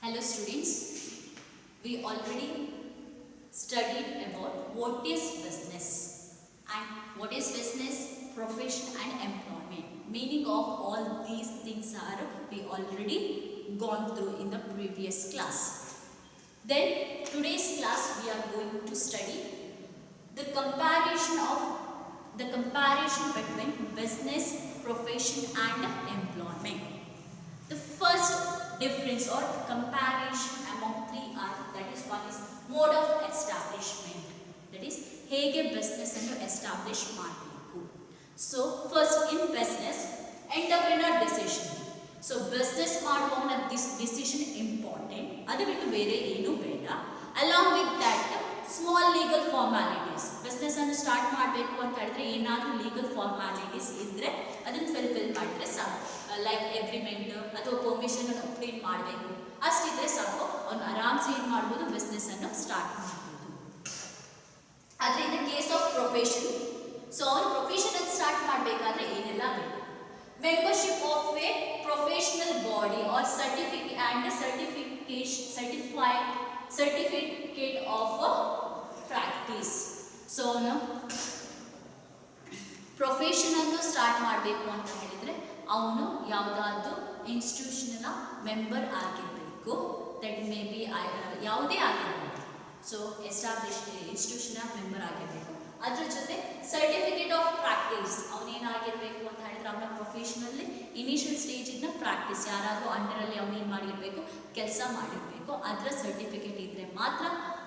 Hello students, we already studied about what is business and what is business, profession and employment. Meaning of all these things are we already gone through in the previous class. Then today's class we are going to study the comparison between business, profession and employment. The first difference or comparison among three are, that is, one is mode of establishment, that is ಹೇಗೆ business ಅನ್ನು establish ಮಾಡಬೇಕು. So first in business, entrepreneur decision. So business ಮಾಡುವವನ decision important, ಅದು ಬಿಟ್ಟು ಬೇರೆ ಏನು ಬೇಡ. Along with that small legal formalities, business ಅನ್ನು start ಮಾಡಬೇಕು ಅಂತ ಹೇಳಿದ್ರೆ ಏನಾದರೂ ಲೀಗಲ್ ಫಾರ್ಮಾಲಿಟೀಸ್ ಇದ್ರೆ ಅದನ್ನು ಫಿಲ್ ಮಾಡಿದ್ರೆ ಸಾಕು. ಲೈಕ್ ಅಗ್ರಿಮೆಂಟ್ ಅಥವಾ ಪರ್ಮಿಷನ್ ಅನ್ನು ಒಪ್ಟೇನ್ ಮಾಡಬೇಕು, ಅಷ್ಟಿದ್ರೆ ಸಾಕು, ಅವ್ನು ಆರಾಮ್ಸೆ ಏನು ಮಾಡ್ಬೋದು, ಬಿಸ್ನೆಸ್ ಅನ್ನು ಸ್ಟಾರ್ಟ್ ಮಾಡ್ಬೋದು. ಆದರೆ in the case of profession, so ಅವ್ನು ಪ್ರೊಫೆಷನ್ ಅನ್ನು ಸ್ಟಾರ್ಟ್ ಮಾಡಬೇಕಾದ್ರೆ ಏನೆಲ್ಲ ಬೇಕು? Membership of a professional body or certificate of practice. So ಅವನು ಪ್ರೊಫೆಷನ್ ಅನ್ನು ಸ್ಟಾರ್ಟ್ ಮಾಡಬೇಕು ಅಂತ ಹೇಳಿದ್ರೆ ಅವನು ಯಾವುದಾದ್ರೂ ಇನ್ಸ್ಟಿಟ್ಯೂಷನ್ನ ಮೆಂಬರ್ ಆಗಿರಬೇಕು. ದಟ್ ಮೇ ಬಿ ಯಾವುದೇ ಆಗಿರಬೇಕು. ಸೊ ಎಸ್ಟಾಬ್ಲಿಷ್ ಇನ್ಸ್ಟಿಟ್ಯೂಷನ್ನ ಮೆಂಬರ್ ಆಗಿರಬೇಕು. ಅದ್ರ ಜೊತೆ ಸರ್ಟಿಫಿಕೇಟ್ ಆಫ್ ಪ್ರಾಕ್ಟೀಸ್, ಅವನೇನಾಗಿರಬೇಕು ಅಂತ ಹೇಳಿದ್ರೆ ಅವನ ಪ್ರೊಫೆಷನಲ್ಲಿ ಇನಿಷಿಯಲ್ ಸ್ಟೇಜಿಂದ ಪ್ರಾಕ್ಟೀಸ್, ಯಾರಾದರೂ ಅಂಡರಲ್ಲಿ ಅವನೇನು ಮಾಡಿರಬೇಕು, ಕೆಲಸ ಮಾಡಿರಬೇಕು, ಅದರ ಸರ್ಟಿಫಿಕೇಟ್ ಇದ್ದರೆ ಮಾತ್ರ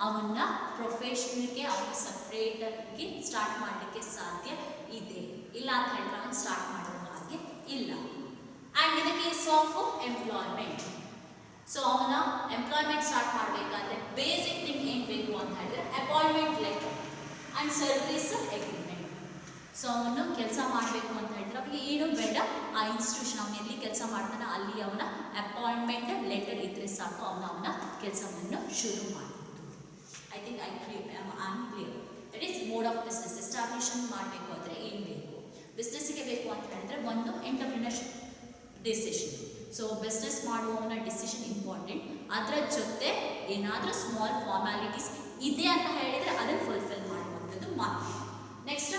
ಅವನ್ನ ಪ್ರೊಫೆಷನ್ಗೆ ಅವನು ಸಪ್ರೇಟಾಗಿ ಸ್ಟಾರ್ಟ್ ಮಾಡಲಿಕ್ಕೆ ಸಾಧ್ಯ ಇದೆ. ಇಲ್ಲ ಅಂತ ಹೇಳಿದ್ರೆ ಅವನು ಸ್ಟಾರ್ಟ್ ಮಾಡೋ ಹಾಗೆ ಇಲ್ಲ. And in the case of employment, so ಅವನ ಎಂಪ್ಲಾಯ್ಮೆಂಟ್ ಸ್ಟಾರ್ಟ್ ಮಾಡಬೇಕಾದ್ರೆ ಬೇಸಿಕ್ ಥಿಂಗ್ ಏನು ಬೇಕು ಅಂತ ಹೇಳಿದ್ರೆ appointment letter and service agreement. So ಅವನು ಕೆಲಸ ಮಾಡಬೇಕು ಅಂತ ಹೇಳಿದ್ರೆ ಅವನಿಗೆ ಏನು ಬೇಡ, ಆ ಇನ್ಸ್ಟಿಟ್ಯೂಷನ್ ಅವನು ಎಲ್ಲಿ ಕೆಲಸ ಮಾಡ್ತಾನೆ ಅಲ್ಲಿ ಅವನ ಅಪಾಯಿಂಟ್ಮೆಂಟ್ ಲೆಟರ್ ಇದ್ದರೆ ಸಾಕು, ಅವನ ಕೆಲಸವನ್ನು ಶುರು ಮಾಡ್ಬೋದು. I think I am clear. That is mode of business. Establishment ಮಾಡಬೇಕು ಅಂದರೆ ಏನು ಬೇಕು? ಬಿಸ್ನೆಸ್ಸಿಗೆ ಬೇಕು ಅಂತ ಹೇಳಿದ್ರೆ ಒಂದು ಎಂಟರ್ಪ್ರಿನರ್ಶಿಪ್ ಡಿಸಿಷನ್. ಸೊ ಬಿಸ್ನೆಸ್ ಮಾಡುವವನ ಡಿಸಿಷನ್ ಇಂಪಾರ್ಟೆಂಟ್. ಅದರ ಜೊತೆ ಏನಾದರೂ ಸ್ಮಾಲ್ ಫಾರ್ಮ್ಯಾಲಿಟೀಸ್ ಇದೆ ಅಂತ ಹೇಳಿದರೆ ಅದನ್ನು ಫುಲ್ಫಿಲ್ ಮಾಡುವಂಥದ್ದು ಮಾತ್ರ. Next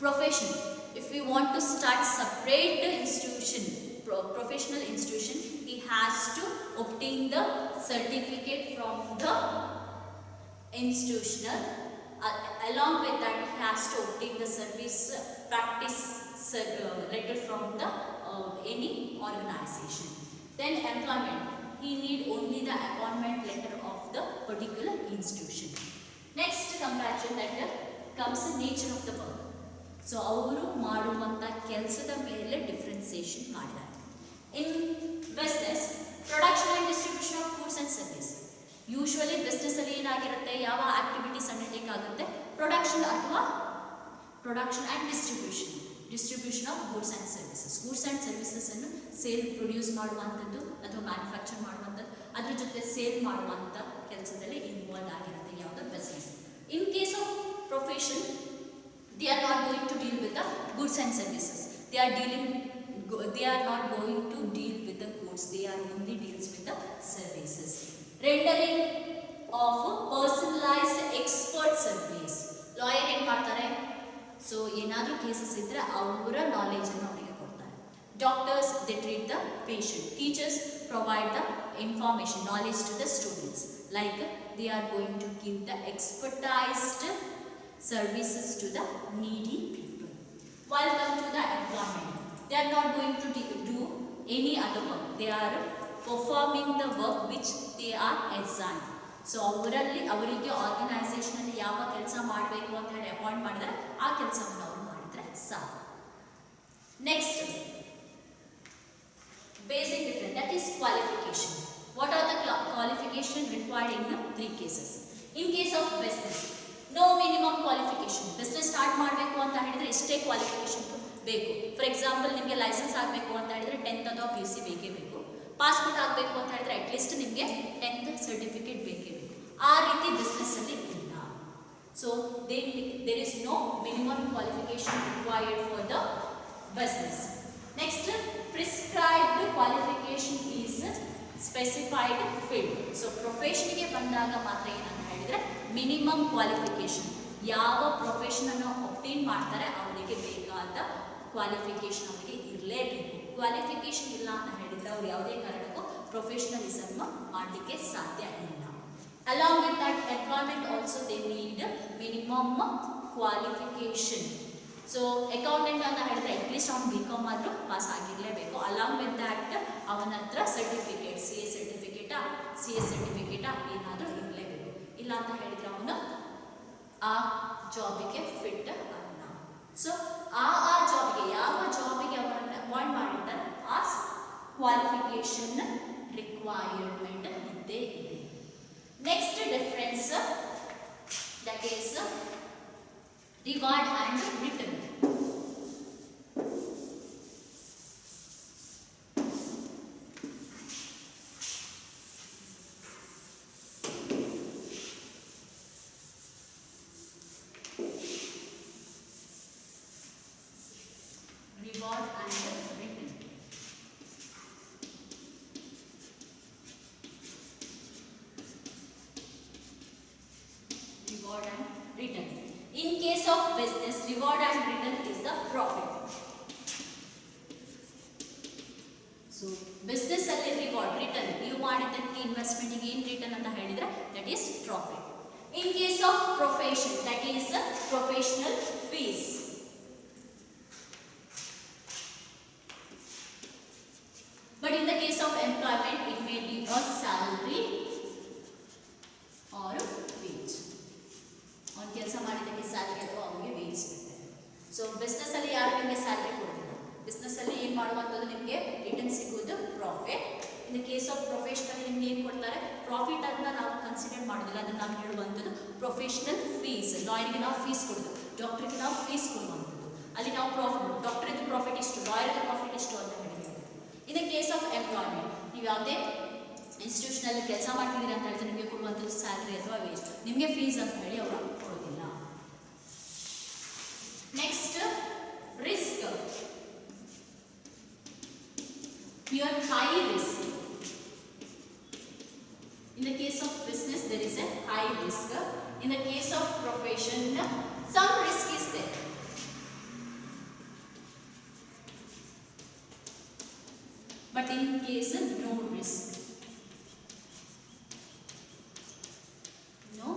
profession. If you want to start separate institution, professional institution, he has to obtain the certificate from the institutional. Along with that, he has to obtain the service practice letter from the any organization. Then employment, he need only the appointment letter of the particular institution. Next comparison that comes the nature of the work. So ಅವರು ಮಾಡುವಂಥ ಕೆಲಸದ ಮೇಲೆ differentiation ಮಾಡಿದ್ದಾರೆ. In business, production and distribution of goods and service. Usually ಬಿಸ್ನೆಸ್ಸಲ್ಲಿ ಏನಾಗಿರುತ್ತೆ, ಯಾವ activities undertake ಆಗುತ್ತೆ? Production and distribution of goods and services. Goods and ಸರ್ವಿಸಸನ್ನು ಪ್ರೊಡ್ಯೂಸ್ ಮಾಡುವಂಥದ್ದು ಅಥವಾ ಮ್ಯಾನುಫ್ಯಾಕ್ಚರ್ ಮಾಡುವಂಥದ್ದು, ಅದ್ರ ಜೊತೆ ಸೇಲ್ ಮಾಡುವಂಥ ಕೆಲಸದಲ್ಲಿ ಇನ್ವಾಲ್ವ್ ಆಗಿರುತ್ತೆ ಯಾವುದೋ business. In case of profession, they are not going to deal with the goods and services. They are not going to deal with the goods. They are only deals with the services. Rendering of personalized expert service. Lawyer ಏನು ಮಾಡ್ತಾರೆ? So ಏನಾದರೂ cases ಇದ್ದರೆ ಅವರ ನಾಲೆಜನ್ನು ಅವರಿಗೆ ಕೊಡ್ತಾರೆ. Doctors, they treat the patient. Teachers provide the information, knowledge to the students. Like they are going to give the expertized services to the needy people. While come to the employment, they are not going to do any other work. They are performing the work which they are assigned. So ಅವರಿಗೆ ಆರ್ಗನೈಸೇಷನಲ್ಲಿ ಯಾವ ಕೆಲಸ ಮಾಡಬೇಕು ಅಂತ ಹೇಳಿ appoint ಮಾಡಿದರೆ ಆ ಕೆಲಸವನ್ನು ಅವರು ಮಾಡಿದರೆ ಸಾಕು. Next basic difference, that is qualification. What are the qualification required in 3 cases? In case of business, no minimum qualification. Business start ಮಾಡಬೇಕು ಅಂತ ಹೇಳಿದರೆ ಇಷ್ಟೇ ಕ್ವಾಲಿಫಿಕೇಶನ್ ಬೇಕು. ಫಾರ್ ಎಕ್ಸಾಂಪಲ್, ನಿಮಗೆ ಲೈಸೆನ್ಸ್ ಆಗಬೇಕು ಅಂತ ಹೇಳಿದರೆ 10th ಅಥವಾ PUC ಬೇಕೇ ಬೇಕು. ಪಾಸ್ಪೋರ್ಟ್ ಆಗಬೇಕು ಅಂತ ಹೇಳಿದ್ರೆ ಅಟ್ಲೀಸ್ಟ್ ನಿಮಗೆ 10th ಸರ್ಟಿಫಿಕೇಟ್ ಬೇಕೇ ಬೇಕು. ಆ ರೀತಿ ಬಿಸ್ನೆಸ್ಸಲ್ಲಿ ಇಲ್ಲ. So there is no minimum qualification required for the business. Next, prescribed qualification is specified field. So ಪ್ರೊಫೆಷನ್ಗೆ ಬಂದಾಗ ಮಾತ್ರ ಏನಂತ ಹೇಳಿದರೆ ಮಿನಿಮಮ್ ಕ್ವಾಲಿಫಿಕೇಷನ್, ಯಾವ ಪ್ರೊಫೆಷನನ್ನು ಒಬ್ಟೈನ್ ಮಾಡ್ತಾರೆ ಅವರಿಗೆ ಬೇಕಾದ ಕ್ವಾಲಿಫಿಕೇಷನ್ ಅವರಿಗೆ ಇರಲೇಬೇಕು. ಕ್ವಾಲಿಫಿಕೇಷನ್ ಇಲ್ಲ ಅಂತ ಹೇಳಿದರೆ ಅವ್ರು ಯಾವುದೇ ಕಾರಣಕ್ಕೂ ಪ್ರೊಫೆಷನಲಿಸಮ್ ಮಾಡಲಿಕ್ಕೆ ಸಾಧ್ಯ ಇಲ್ಲ. Along with that, employment also they need minimum qualification. So accountant ಅಂತ ಹೇಳಿದ್ರೆ ಅಟ್ಲೀಸ್ಟ್ ಅವ್ನು BCom ಆದರೂ ಪಾಸ್ ಆಗಿರಲೇಬೇಕು. ಅಲಾಂಗ್ ವಿತ್ ದ್ಯಾಟ್ ಅವನ ಹತ್ರ ಸರ್ಟಿಫಿಕೇಟ್, CA ಸರ್ಟಿಫಿಕೇಟಾ, CS ಸರ್ಟಿಫಿಕೇಟಾ ಏನಾದರೂ ಇರಲೇಬೇಕು. ಇಲ್ಲ ಅಂತ ಹೇಳಿದ್ರೆ ಅವನು ಆ ಜಾಬಿಗೆ ಫಿಟ್ ಅಲ್ಲ. ಸೊ ಆ ಜಾಬಿಗೆ, ಯಾವ ಜಾಬಿಗೆ ಅವರನ್ನು ಅಪಾಯಿಂಟ್ ಮಾಡಿರ್ತಾರೆ ಆ ಕ್ವಾಲಿಫಿಕೇಷನ್ ರಿಕ್ವೈರ್ಮೆಂಟ್ ಇದ್ದೇ ಇದೆ. Next difference, that is reward and return. Reward and return. Reward and return. In case of business, reward and return is the profit. So business ಅಲ್ಲಿ reward, return, ನೀವು ಮಾಡಿದ್ದಕ್ಕೆ ಇನ್ವೆಸ್ಟ್ಮೆಂಟ್ಗೆ ಏನು ರಿಟರ್ನ್ ಅಂತ ಹೇಳಿದ್ರೆ that is profit. In case of profession, that is professional fees. But in the case of employment, it may be a salary or wage. ಅವ್ನು ಕೆಲಸ ಮಾಡಿದ್ದಕ್ಕೆ salary ಅಥವಾ ಅವನಿಗೆ ವೇಜ್ ಸಿಗುತ್ತೆ. ಸೊ ಬಿಸ್ನೆಸ್ಸಲ್ಲಿ ಯಾರು ನಿಮಗೆ ಸ್ಯಾಲ್ರಿ ಕೊಡೋದಿಲ್ಲ. ಬಿಸ್ನೆಸ್ಸಲ್ಲಿ ಏನು ಮಾಡುವಂಥದ್ದು ನಿಮಗೆ ರಿಟರ್ನ್ ಸಿಗೋದು profit. In the case of ಪ್ರೊಫೆಷನಲ್ಲಿ ನಿಮ್ಗೆ ಏನು ಕೊಡ್ತಾರೆ, ಪ್ರಾಫಿಟ್ ಅಂತ ನಾವು ಕನ್ಸಿಡರ್ ಮಾಡೋದಿಲ್ಲ. ಅದನ್ನು ನಾವು ಹೇಳುವಂಥದ್ದು ಪ್ರೊಫೆಷನಲ್ ಫೀಸ್. ಲಾಯರ್ಗೆ ನಾವು ಫೀಸ್ ಕೊಡೋದು, ಡಾಕ್ಟ್ರಿಗೆ ನಾವು ಫೀಸ್ ಕೊಡುವಂಥದ್ದು. ಅಲ್ಲಿ ನಾವು ಪ್ರಾಫಿಟ್, ಡಾಕ್ಟ್ರಿಗೆ ಪ್ರಾಫಿಟ್ ಇಷ್ಟು, ಲಾಯರ್ಗೆ ಪ್ರಾಫಿಟ್ ಇಷ್ಟು ಅಂತ ಹೇಳಿ. ಇನ್ ದ ಕೇಸ್ ಆಫ್ ಎಂಪ್ಲಾಯ್ಮೆಂಟ್, ನೀವು ಯಾವುದೇ ಇನ್ಸ್ಟಿಟ್ಯೂಷನಲ್ಲಿ ಕೆಲಸ ಮಾಡ್ತಿದ್ದೀರಿ ಅಂತ ಹೇಳಿದ್ರೆ ನಿಮಗೆ ಕೊಡುವಂಥದ್ದು ಸ್ಯಾಲ್ರಿ ಅಥವಾ ವೇಜ್, ನಿಮಗೆ ಫೀಸ್ ಅಂತ ಹೇಳಿ ಅವರು ಕೊಡೋದಿಲ್ಲ. Next risk. Here high risk. In the case of business there is a high risk. In the case of profession some risk is there. But in case no risk. No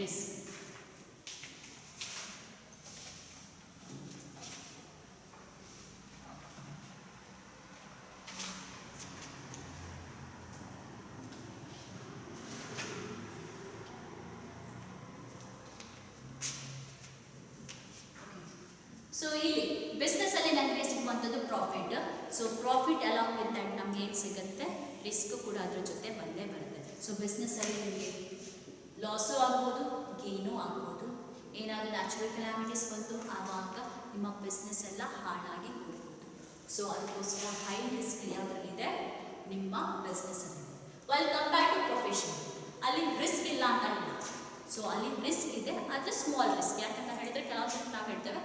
risk. So ಇಲ್ಲಿ business ಅಲ್ಲಿ ನಮಗೆ ಸಿಗುವಂಥದ್ದು profit. So profit along with that ನಮ್ಗೆ ಏನು ಸಿಗುತ್ತೆ, risk ಕೂಡ ಅದ್ರ ಜೊತೆ ಬಂದೇ ಬರುತ್ತೆ. ಸೊ ಬಿಸ್ನೆಸ್ ಅಲ್ಲಿ ನಿಮಗೆ ಲಾಸು ಆಗ್ಬೋದು, ಗೇನು ಆಗ್ಬೋದು. ಏನಾದರೂ ನ್ಯಾಚುರಲ್ ಕೆಲಾಮಿಟೀಸ್ ಬಂತು ಆವಾಗ ನಿಮ್ಮ ಬಿಸ್ನೆಸ್ ಎಲ್ಲ ಹಾಳಾಗಿ ಹೋಗ್ಬೋದು. ಸೊ ಅದಕ್ಕೋಸ್ಕರ ಹೈ ರಿಸ್ಕ್ ಯಾವುದರಲ್ಲಿದೆ, ನಿಮ್ಮ ಬಿಸ್ನೆಸ್ಸಲ್ಲಿ. ವೆಲ್ ಕಂಪೇರ್ಡ್ ಟು ಪ್ರೊಫೆಷನ್, ಅಲ್ಲಿ ರಿಸ್ಕ್ ಇಲ್ಲ ಅಂತ ಇಲ್ಲ. ಸೊ ಅಲ್ಲಿ ರಿಸ್ಕ್ ಇದೆ, ಆದರೆ ಸ್ಮಾಲ್ ರಿಸ್ಕ್. ಯಾಕಂತ ಹೇಳಿದರೆ ಕೆಲವು ಸಲ ನಾವು ಹೇಳ್ತೇವೆ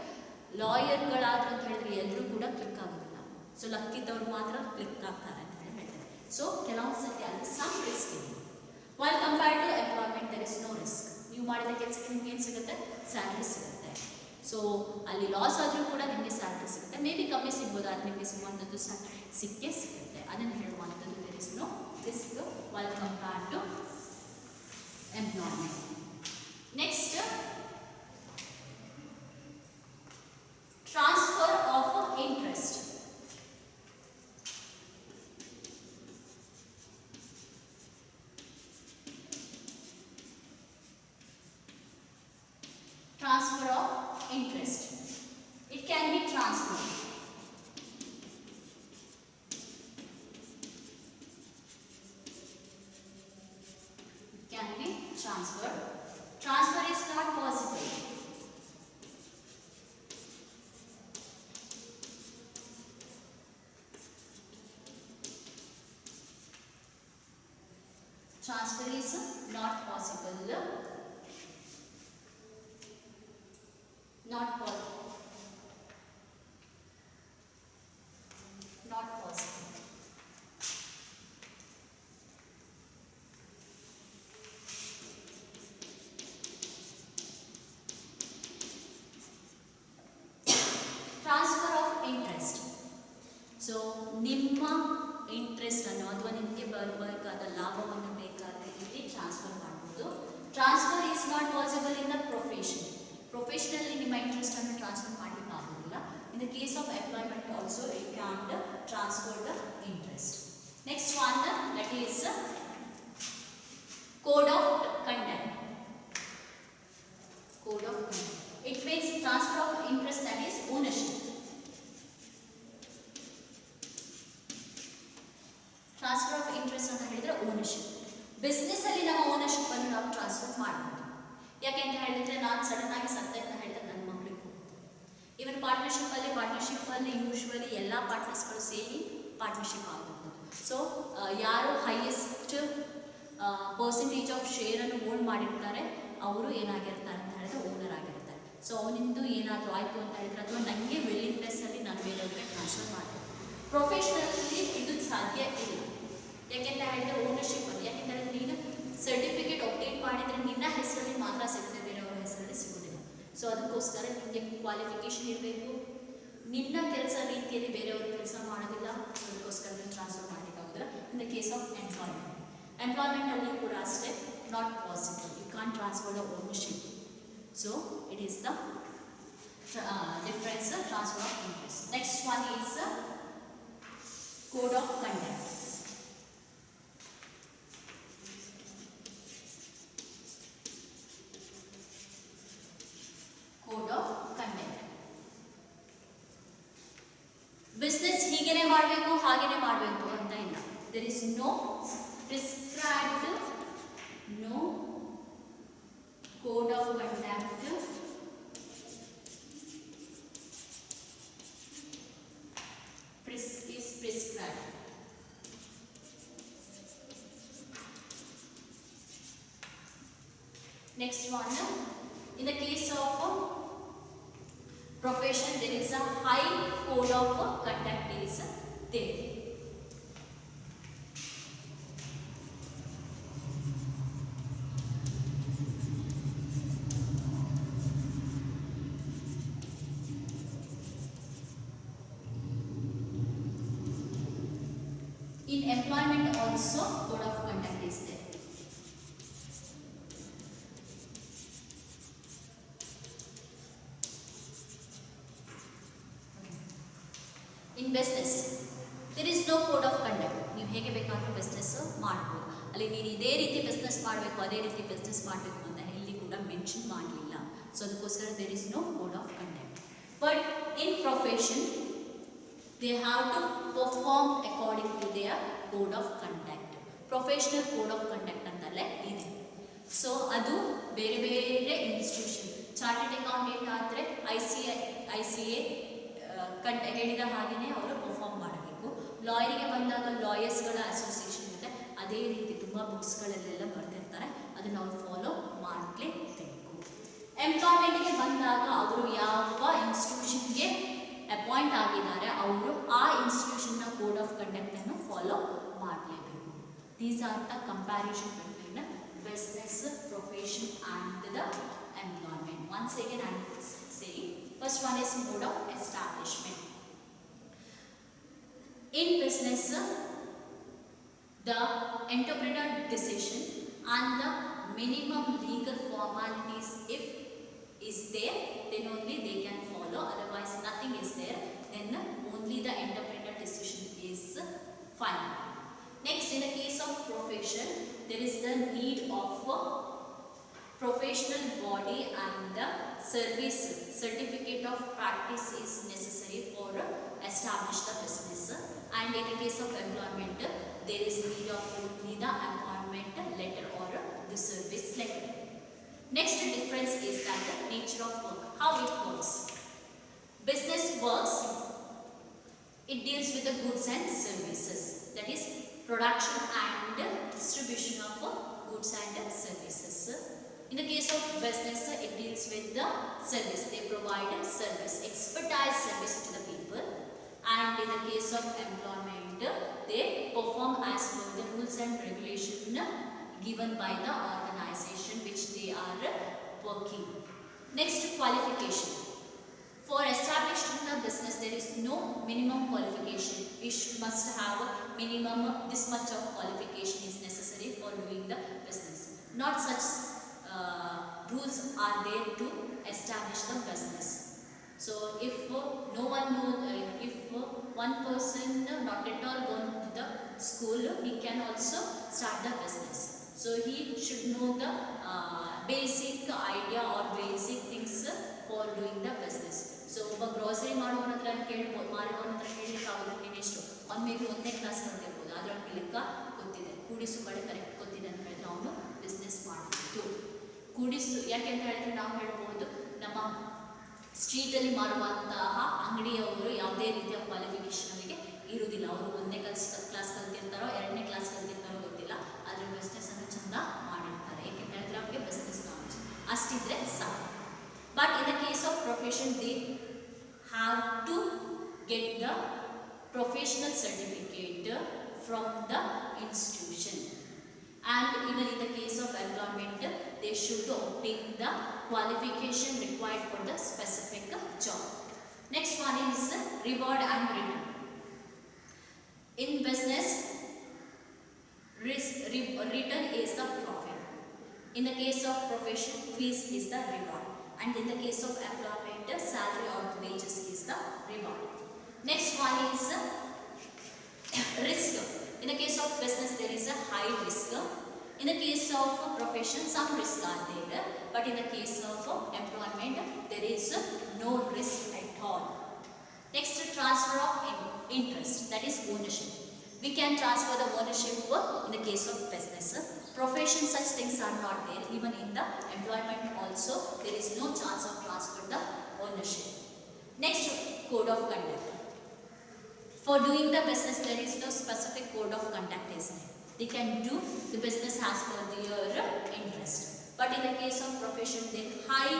ಲಾಯರ್ಗಳಾದ್ರು ಅಂತ ಹೇಳಿದ್ರೆ ಎಲ್ಲರೂ ಕೂಡ ಕ್ಲಿಕ್ ಆಗೋದಿಲ್ಲ. ಸೊ ಲಕ್ಕಿದ್ದವ್ರು ಮಾತ್ರ ಕ್ಲಿಕ್ ಆಗ್ತಾರೆ ಅಂತ ಹೇಳ್ತಾರೆ. ಸೊ ಕೆಲವೊಂದು ಸರ್ತಿ ಅಲ್ಲಿ ಸಮ್ ರಿಸ್ಕ್ ಇದೆ. While compared to employment there is no risk. ನೀವು ಮಾಡಿದ ಕೆಲಸಕ್ಕೆ ನಿಮ್ಗೆ ಏನು ಸಿಗುತ್ತೆ, ಸ್ಯಾಲ್ರಿ ಸಿಗುತ್ತೆ. ಸೊ ಅಲ್ಲಿ ಲಾಸ್ ಆದರೂ ಕೂಡ ನಿಮಗೆ ಸ್ಯಾಲ್ರಿ ಸಿಗುತ್ತೆ. ಮೇ ಬಿ ಕಮ್ಮಿ ಸಿಗ್ಬೋದು, ಆದರೆ ನಿಮಗೆ ಸಿಗುವಂಥದ್ದು ಸಿಕ್ಕೇ ಸಿಗುತ್ತೆ. ಅದನ್ನು ಹೇಳುವಂಥದ್ದು there is no risk while compared to employment. Next transfer of interest. Transfer of interest. It can be transferred. It can be transferred. Transfer is not possible. Transfer is not possible. Not possible. Not possible. So ನಿಮ್ಮ interest ಅನ್ನು ಅಥವಾ ನಿಮಗೆ ಬರಬೇಕಾದ ಲಾಭವನ್ನು ಬೇಕಾದರೆ ಇಲ್ಲಿ transfer ಮಾಡ್ಬೋದು. Transfer is not possible in the profession. ಪ್ರೊಫೆಷನಲ್ಲಿ ನಿಮ್ಮ ಇಂಟ್ರೆಸ್ಟ್ ಅನ್ನು ಟ್ರಾನ್ಸ್ಫರ್ ಮಾಡಲಿಕ್ಕೆ ಆಗೋದಿಲ್ಲ. In the case of employment also you can transfer the interest. Next one that is code of conduct. Code of conduct. It means transfer of interest, that is ownership. Transfer of interest ಅಂತ ಹೇಳಿದ್ರೆ ownership. Business ಅಲ್ಲಿ ನಮ್ಮ ownership ಅನ್ನು ನಾವು transfer ಮಾಡಬಹುದು. ಯಾಕೆ ಅಂತ ಹೇಳಿದ್ರೆ ನಾನು ಸಡನ್ ಆಗಿ ಸತ್ತೆ ಅಂತ ಹೇಳಿದ್ರೆ ನನ್ನ ಮಕ್ಕಳಿಗೆ ಹೋಗುತ್ತೆ. ಇವನ್ ಪಾರ್ಟ್ನರ್ಶಿಪ್ ಅಲ್ಲಿ ಯೂಶುವಲಿ ಎಲ್ಲ ಪಾರ್ಟ್ನರ್ಸ್ಗಳು ಸೇರಿ ಪಾರ್ಟ್ನರ್ಶಿಪ್ ಆಗಬಹುದು. ಸೊ ಯಾರು ಹೈಯೆಸ್ಟ್ ಪರ್ಸೆಂಟೇಜ್ ಆಫ್ ಶೇರನ್ನು ಓನ್ ಮಾಡಿರ್ತಾರೆ ಅವರು ಏನಾಗಿರ್ತಾರೆ ಅಂತ ಹೇಳಿದ್ರೆ ಓನರ್ ಆಗಿರ್ತಾರೆ. ಸೊ ಅವನಿಂದು ಏನಾದರೂ ಆಯಿತು ಅಂತ ಹೇಳಿದ್ರೆ ಅಥವಾ ನನಗೆ ವಿಲ್ಲಿಂಗ್ನೆಸ್ಸಲ್ಲಿ ನಾನು ಬೇರೆಯವ್ರಿಗೆ ಟ್ರಾನ್ಸ್ಫರ್ ಮಾಡ್ತೀನಿ. ಪ್ರೊಫೆಷನಲಿ ಇದು ಸಾಧ್ಯ ಇಲ್ಲ. ಯಾಕೆಂತ ಹೇಳಿದ್ರೆ ಓನರ್ಶಿಪ್ಪಲ್ಲಿ ಯಾಕೆಂತ ಹೇಳಿದ್ರೆ ನೀನು ಸರ್ಟಿಫಿಕೇಟ್ ಅಪ್ಡೇಟ್ ಮಾಡಿದರೆ ನಿನ್ನ ಹೆಸರಲ್ಲಿ ಮಾತ್ರ ಸಿಗುತ್ತೆ, ಬೇರೆಯವರ ಹೆಸರಲ್ಲಿ ಸಿಗೋದಿಲ್ಲ. ಸೊ ಅದಕ್ಕೋಸ್ಕರ ನಿಮಗೆ ಕ್ವಾಲಿಫಿಕೇಷನ್ ಇರಬೇಕು, ನಿನ್ನ ಕೆಲಸ ರೀತಿಯಲ್ಲಿ ಬೇರೆಯವರು ಕೆಲಸ ಮಾಡೋದಿಲ್ಲ. ಸೊ ಅದಕ್ಕೋಸ್ಕರ ನೀವು ಟ್ರಾನ್ಸ್ಫರ್ ಮಾಡಲಿಕ್ಕಾಗೋದಿಲ್ಲ. In the case of employment, ಎಂಪ್ಲಾಯ್ಮೆಂಟಲ್ಲಿ ಕೂಡ ಅಷ್ಟೇ not possible. You can transfer the ownership. So it is the difference transfer of interest. Next one is code of conduct. Code of conduct. Business ಹೀಗೇನೆ ಮಾಡಬೇಕು ಹಾಗೇನೆ ಮಾಡಬೇಕು ಅಂತ ಇಲ್ಲ. There is no prescribed, no code of conduct is prescribed. Next one, in the case of profession, there is a high code of conduct is there. In employment also code of conduct is there. In business there is no code of conduct. ನೀವು ಹೇಗೆ ಬೇಕಾದರೂ business ಮಾಡ್ಬೋದು. ಅಲ್ಲಿ ನೀನು ಇದೇ ರೀತಿ business ಮಾಡಬೇಕು ಅದೇ ರೀತಿ ಬಿಸ್ನೆಸ್ ಮಾಡಬೇಕು ಅಂತ ಎಲ್ಲಿ ಕೂಡ ಮೆನ್ಷನ್ ಮಾಡಲಿಲ್ಲ. ಸೊ ಅದಕ್ಕೋಸ್ಕರ there is no code of conduct. But in profession they have to perform according to their code of conduct. Professional code of conduct ಅಂತಲೇ ಇದೆ. ಸೊ ಅದು ಬೇರೆ ಬೇರೆ ಇನ್ಸ್ಟಿಟ್ಯೂಷನ್, ಚಾರ್ಟೆಡ್ ಅಕೌಂಟೆಂಟ್ ಆದರೆ ಐ ಸಿ ಎ ಹೇಳಿದ ಹಾಗೆಯೇ ಅವರು ಪರ್ಫಾರ್ಮ್ ಮಾಡಬೇಕು. ಲಾಯರಿಗೆ ಬಂದಾಗ ಲಾಯರ್ಸ್ಗಳ ಅಸೋಸಿಯೇಷನ್ ಇದೆ, ಅದೇ ರೀತಿ ತುಂಬ ಬುಕ್ಸ್ಗಳಲ್ಲೆಲ್ಲ ಬರೆದಿರ್ತಾರೆ, ಅದನ್ನು ಅವ್ರು ಫಾಲೋ ಮಾಡಲೇಬೇಕು. ಎಂಪ್ಲಾಯ್ಮೆಂಟ್ಗೆ ಬಂದಾಗ ಅವರು ಯಾವ ಇನ್ಸ್ಟಿಟ್ಯೂಷನ್ಗೆ ಅಪಾಯಿಂಟ್ ಆಗಿದ್ದಾರೆ ಅವರು ಆ ಇನ್ಸ್ಟಿಟ್ಯೂಷನ್ನ ಕೋಡ್ ಆಫ್ ಕಂಡಕ್ಟನ್ನು ಫಾಲೋ ಮಾಡಲೇಬೇಕು. These are the comparison between business, profession and the employment. Once again I am saying, first one is mode of establishment. In business, the entrepreneur decision and the minimum legal formalities if is there, then only they can follow. Otherwise nothing is there, then only the entrepreneur decision is final. Next, in the case of profession, there is the need of professional body and the service certificate of practice is necessary for establish the business. And in the case of employment, there is need of only the appointment letter or the service letter. Next difference is that the nature of work, how it works. Business works, it deals with the goods and services, that is production and distribution of goods and services. In the case of business, it deals with the service. They provide a service, expertise service to the people. And in the case of employment, they perform as per the rules and regulation given by the organization which they are working. Next, qualification. For establishing the business, there is no no minimum qualification. We must have a minimum, this much of qualification is necessary for doing the business. Not such rules are there to establish the business. So if no one knows, if one person not at all gone to the school, he can also start the business. So he should know the basic idea or basic things for doing the business. So ಒಬ್ಬ grocery ಮಾಡೋನ ಹತ್ರ ಕೇಳ್ಬೋದು, ಮಾರುವವನ ಹತ್ರ ಕೇಳಲಿಕ್ಕೆ ಆಗೋದು ನೀನೆಷ್ಟು ಅವ್ನು may be 1ನೇ class ಕಲ್ತಿರ್ಬೋದು, ಆದರೆ ಅವ್ನಿಗೆ ಲೆಕ್ಕ ಗೊತ್ತಿದೆ, ಕೂಡಿಸು ಕಡೆ ಕರೆಕ್ಟ್ ಗೊತ್ತಿದೆ ಅಂತ ಹೇಳಿದ್ರೆ ಅವನು ಬಿಸ್ನೆಸ್ ಮಾಡ್ಬೋದು. ಕೂಡಿಸು ಯಾಕೆ ಅಂತ ಹೇಳಿದ್ರೆ ನಾವು ಹೇಳ್ಬೋದು, ನಮ್ಮ ಸ್ಟ್ರೀಟಲ್ಲಿ ಮಾರುವಂತಹ ಅಂಗಡಿಯವರು ಯಾವುದೇ ರೀತಿಯ ಕ್ವಾಲಿಫಿಕೇಷನ್ ಅವರಿಗೆ ಇರುವುದಿಲ್ಲ. ಅವರು 1ನೇ ಕ್ಲಾಸ್ ಕಲ್ತಿರ್ತಾರೋ 2ನೇ ಕ್ಲಾಸ್ ಕಲ್ತಿರ್ತಾರೋ ಗೊತ್ತಿಲ್ಲ, ಆದರೆ ಬಿಸ್ನೆಸ್ ಅನ್ನು ಚೆಂದ ಮಾಡಿರ್ತಾರೆ. ಯಾಕೆಂತ ಹೇಳಿದ್ರೆ ಅವರಿಗೆ ಬಿಸ್ನೆಸ್ ನಾಲೆಜ್ ಅಷ್ಟಿದ್ರೆ ಸಾಕು. But in the case of profession they have to get the professional certificate from the institution. And even in the case of employment, they should obtain the qualification required for the specific job. Next one is reward and return. In business, return is the profit. In the case of profession, fees is the reward. And in the case of employment, salary or wages is the reward. Next one is risk. In the case of business, there is a high risk. In the case of profession, some risk are there. But in the case of employment, there is no risk at all. Next, transfer of interest, that is ownership. We can transfer the ownership in the case of business. Profession, such things are not there. Even in the employment also, there is no chance of transfer the ownership. Next, code of conduct. For doing the business, there is no specific code of conduct is there. They can do the business as per their interest. But in the case of profession, they high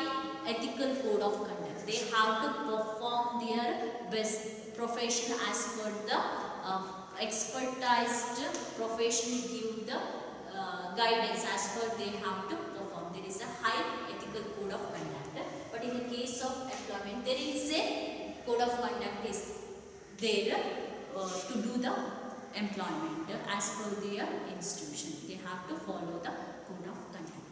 ethical code of conduct. They have to perform their best profession as per the expertized profession give the guidance as per they have to perform. There is a high ethical code of conduct. But in the case of employment, there is a code of conduct is there to do the employment as per their institution. They have to follow the code of conduct.